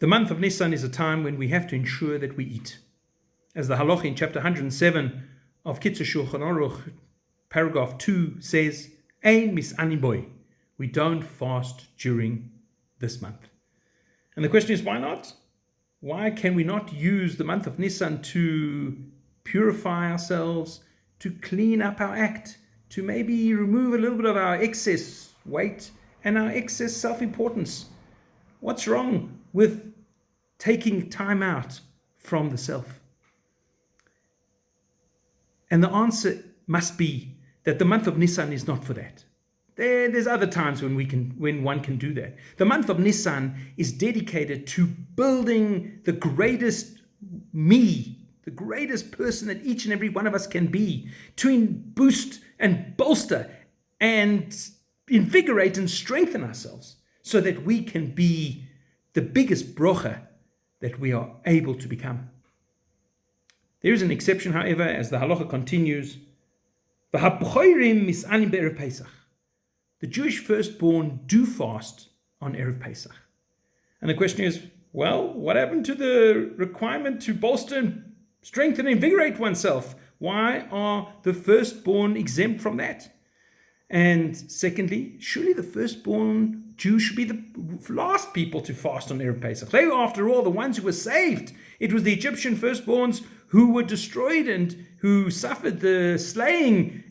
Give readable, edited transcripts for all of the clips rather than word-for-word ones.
The month of Nissan is a time when we have to ensure that we eat. As the Halacha in chapter 107 of Kitzur Shulchan Aruch, paragraph 2 says, Ein mis'anim boy. We don't fast during this month. And the question is, why not? Why can we not use the month of Nissan to purify ourselves, to clean up our act, to maybe remove a little bit of our excess weight and our excess self-importance? What's wrong with taking time out from the self? And the answer must be that the month of Nissan is not for that. There's other times when one can do that. The month of Nissan is dedicated to building the greatest me, the greatest person that each and every one of us can be, to boost and bolster and invigorate and strengthen ourselves so that we can be the biggest brocha that we are able to become. There is an exception, however, as the halacha continues. The Jewish firstborn do fast on Erev Pesach. And the question is, well, what happened to the requirement to bolster and strengthen and invigorate oneself? Why are the firstborn exempt from that? And secondly, surely the firstborn Jew should be the last people to fast on Erev Pesach. They were, after all, the ones who were saved. It was the Egyptian firstborns who were destroyed and who suffered the slaying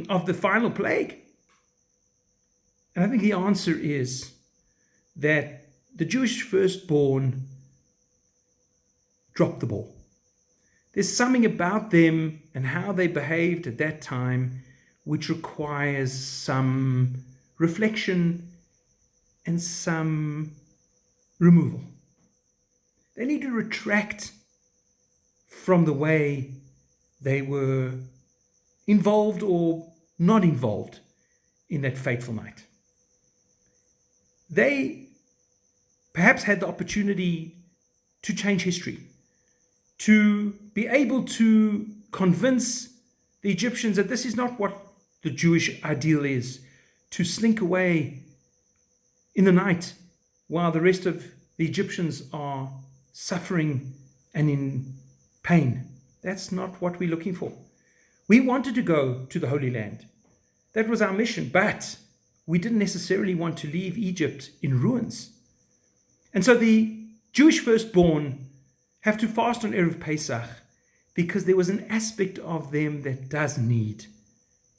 of the final plague. And I think the answer is that the Jewish firstborn dropped the ball. There's something about them and how they behaved at that time which requires some reflection and some removal. They need to retract from the way they were involved or not involved in that fateful night. They perhaps had the opportunity to change history, to be able to convince the Egyptians that this is not what the Jewish ideal is, to slink away in the night while the rest of the Egyptians are suffering and in pain. That's not what we're looking for. We wanted to go to the Holy Land. That was our mission, but we didn't necessarily want to leave Egypt in ruins. And so the Jewish firstborn have to fast on Erev Pesach because there was an aspect of them that does need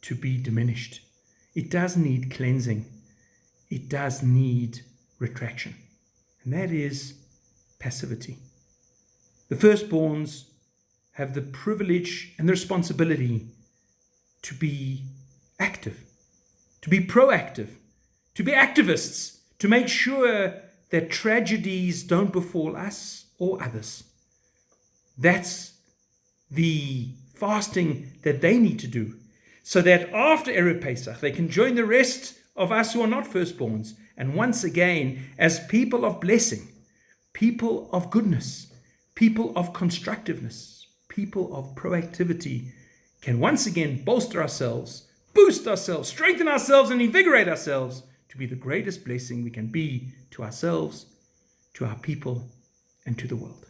to be diminished. It does need cleansing. It does need retraction. And that is passivity. The firstborns have the privilege and the responsibility to be active, to be proactive, to be activists, to make sure that tragedies don't befall us or others. That's the fasting that they need to do, so that after Erev Pesach, they can join the rest of us who are not firstborns, and once again, as people of blessing, people of goodness, people of constructiveness, people of proactivity, can once again bolster ourselves, boost ourselves, strengthen ourselves, and invigorate ourselves to be the greatest blessing we can be to ourselves, to our people, and to the world.